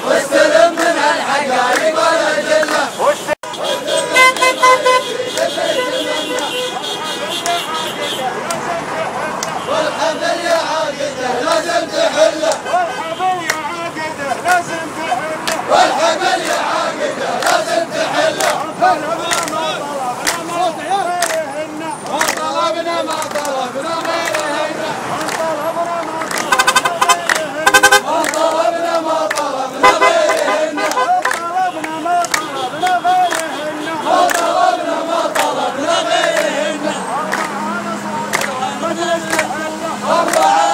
واستلم من الحقائق والأدلة والحبل يا عاقده لازم تحله والحبل يا عاقده لازم تحله ما طلبنا غيرهن الله